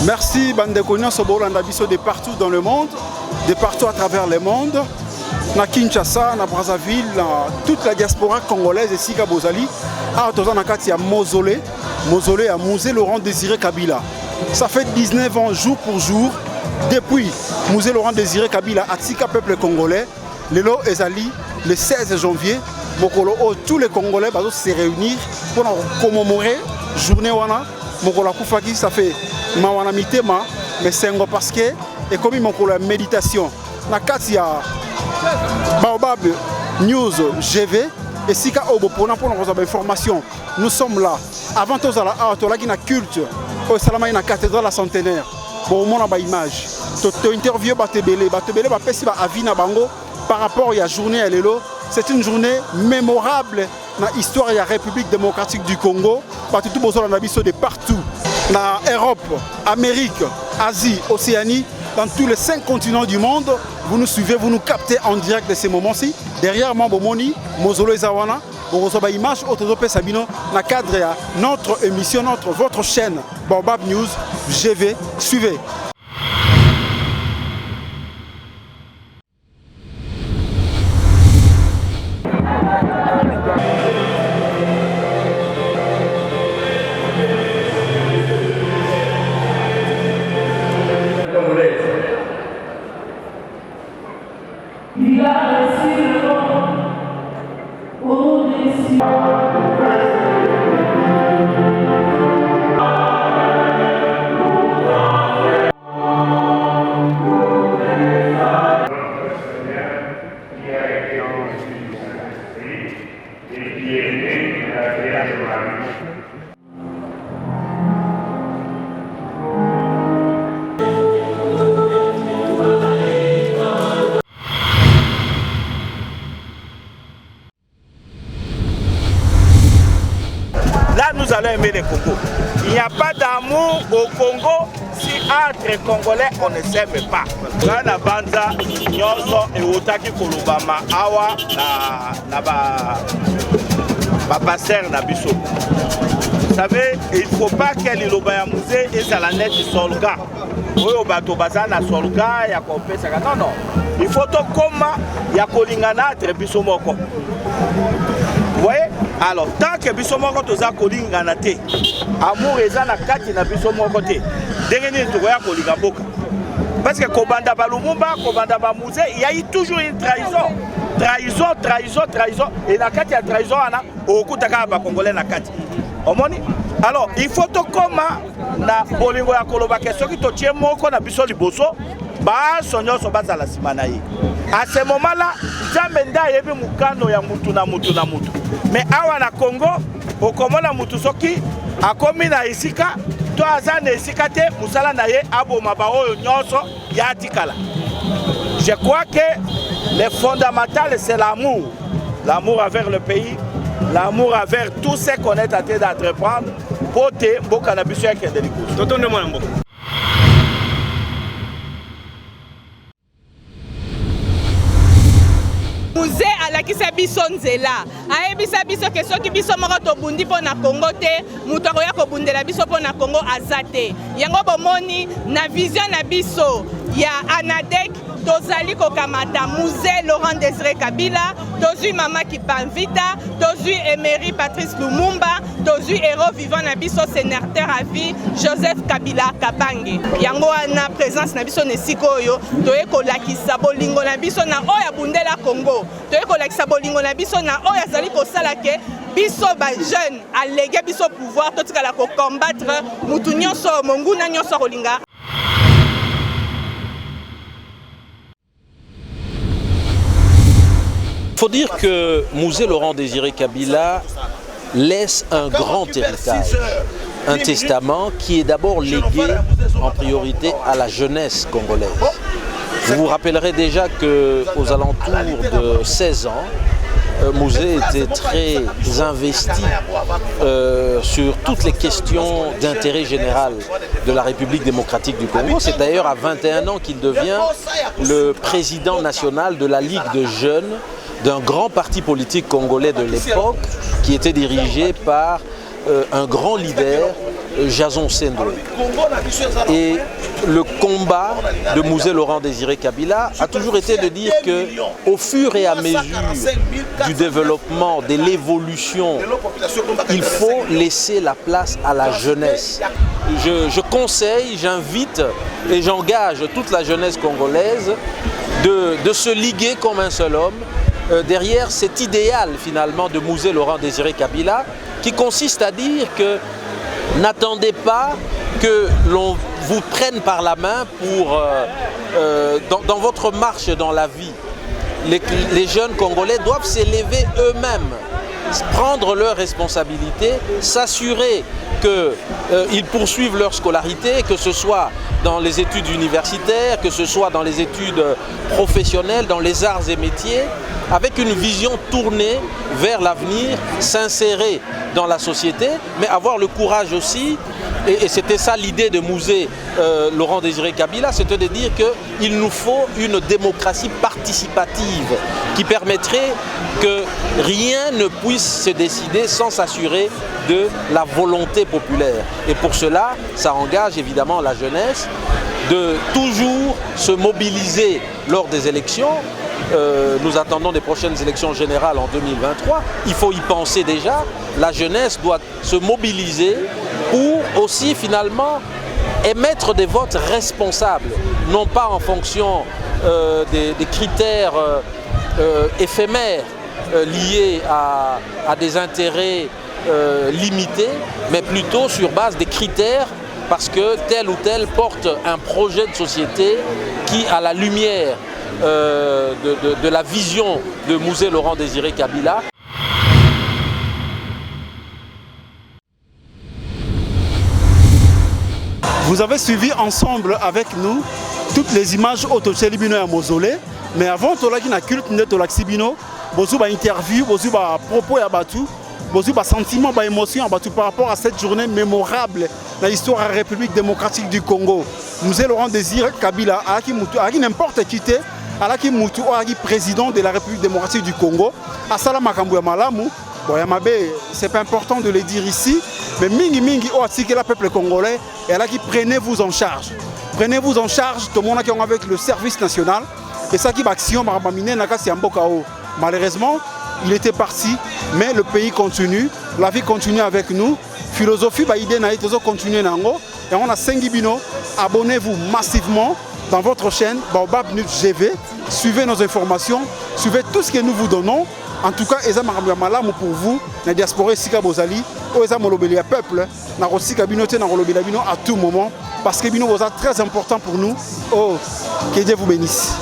Merci Bandekonian Sobolanda Biso de partout dans le monde, de partout à travers le monde. Na Kinshasa, na Brazzaville, toute la diaspora congolaise et Sika Bozali. Ah, dans il y a mausolée à Musée Laurent Désiré Kabila. Ça fait 19 ans jour pour jour depuis Musée Laurent Désiré Kabila à Sika peuple congolais. Lelo Ezali le 16 janvier, tous les Congolais vont se réunir pour commémorer la journée wana. Mokolo Koufaki, ça fait mawana mitema, mais c'est parce que et comme mokolo la méditation. Na katia Baobab News GV et Sika Obo pour nous avoir information. Nous sommes là. Avant tout ça, il y a un culte. Au Salama, il y a une cathédrale la centenaire. Bon, on a une image. Tu interviews Batebele. Batebele va passer à Avina Bango par rapport à la journée à Lelo. C'est une journée mémorable dans l'histoire de la République démocratique du Congo. Tout besoin de partout. Dans Europe, Amérique, Asie, Océanie, dans tous les 5 continents du monde. Vous nous suivez, vous nous captez en direct de ces moments-ci. Derrière moi, Bomoni, Mozolo et Zawana, on reçoit une image autodopé Sabino dans le cadre de notre émission, votre chaîne Baobab News GV. Suivez. Nous allons aimer les Congo. Il n'y a pas d'amour au Congo si entre Congolais on ne s'aime pas. Rana Banza, Nyonso et Otaki Kolubama, Awa, na passer na biso. Vous savez, il ne faut pas que l'Ilobaya Musée et la net de Solga. Oui, au bateau bazar na Solga, il y a compé ça. Non, non. Il faut tout comme il y a Kolingana entre biso moko. Vous voyez? Alors, tant que biso moko toza kolingana te, amour eza na kati na biso moko te. Ndenge nini tokoya kolinga mboka? Parce que Kobanda Balumumba, Kobanda Bamouze, il y a eu toujours une trahison. Trahison. Et la kati ya trahison ana okutaka ba Congolais na kati. Omoni? Alors, il faut to koma na bolingo ya koloba ke soki to tie moko na biso liboso, ba sonyo so bazala simana yi. À ce moment-là, Jamenda yebi mukano ya mutu na mutu. Mais awa na Congo, okomona mutu soki akomi na esika, to azana esika te musala na ye aboma ba oyo nyonso ya tikala. Je crois que le fondamental c'est l'amour. L'amour envers le pays, l'amour envers tout ce qu'on est en train d'entreprendre pour te mboka na biso ya kendeliku. Totonne-moi na mboka. Musée alakisa biso nzela ayebisa biso ke soki biso moko tobundi mpo na Congo te mutu akoya kobundela biso mpo na Congo aza te yango bomoni na vision na biso ya ANADEC tozali kokamata Musée Laurent Désiré Kabila tozwi Mama Kipanvita tozwi Emery Patrice Lumumba tozwi héros vivant na biso sénateur à vie Joseph Kabila Kabange yango wana présence na biso nesika oyo toye kolakisa bolingo na biso na oyo abundela Congo toye kolakisa bolingo na biso na oyo azali kosala ke biso ba jeune alege biso pouvoir totikala ko combattre mutu nyonso monguna nyonso kolinga. Il faut dire que Musée Laurent Désiré Kabila laisse un grand héritage, un testament qui est d'abord légué en priorité à la jeunesse congolaise. Vous vous rappellerez déjà qu'aux alentours de 16 ans, Musée était très investi sur toutes les questions d'intérêt général de la République démocratique du Congo. C'est d'ailleurs à 21 ans qu'il devient le président national de la Ligue de jeunes d'un grand parti politique congolais de l'époque qui était dirigé par un grand leader, Jason Sendwe. Et le combat de Mouzé Laurent Désiré Kabila a toujours été de dire qu'au fur et à mesure du développement, de l'évolution, il faut laisser la place à la jeunesse. Je conseille, j'invite et j'engage toute la jeunesse congolaise de se liguer comme un seul homme derrière cet idéal finalement de Mouzé Laurent Désiré Kabila qui consiste à dire que n'attendez pas que l'on vous prenne par la main pour, dans votre marche dans la vie. Les jeunes Congolais doivent s'élever eux-mêmes, prendre leurs responsabilités, s'assurer qu'ils poursuivent leur scolarité, que ce soit dans les études universitaires, que ce soit dans les études professionnelles, dans les arts et métiers, avec une vision tournée vers l'avenir, s'insérer dans la société, mais avoir le courage aussi, et c'était ça l'idée de Mouzé Laurent Désiré Kabila, c'était de dire qu'il nous faut une démocratie participative qui permettrait que rien ne puisse se décider sans s'assurer de la volonté populaire. Et pour cela, ça engage évidemment la jeunesse de toujours se mobiliser lors des élections. Nous attendons des prochaines élections générales en 2023. Il faut y penser déjà. La jeunesse doit se mobiliser pour aussi finalement émettre des votes responsables, non pas en fonction des critères éphémères liés à des intérêts limités, mais plutôt sur base des critères parce que tel ou tel porte un projet de société qui, à la lumière de la vision de Mouzé Laurent Désiré Kabila. Vous avez suivi ensemble avec nous toutes les images autochelibino à mausolée, mais avant tout la culte de Tolaxibino, vous avez interview, vous avez propos à Batu, vous avez sentiment, émotion à Batu par rapport à cette journée mémorable dans l'histoire de la République démocratique du Congo. Mouzé Laurent Désiré Kabila, à qui n'importe qui était, à qui Moutou, à qui président de la République démocratique du Congo, à Salam Makambu Malamu. Bon, Yamabé, c'est pas important de le dire ici, mais Mingi Mingi, oh, c'est que le peuple congolais, et là qui prenez-vous en charge. Prenez-vous en charge, tout le monde qui est avec le service national, et ça qui va action, malheureusement, il était parti, mais le pays continue, la vie continue avec nous. Philosophie, idée, continue, et on a 5 Bino, abonnez-vous massivement dans votre chaîne Baobab News GV, suivez nos informations, suivez tout ce que nous vous donnons. En tout cas, eza makambu pour vous, na diaspora sika bozali, o eza molobeli ya peuple, na rosika bino te na rolobela bino à tout moment, parce que bino boza très important pour nous. Oh, que Dieu vous bénisse.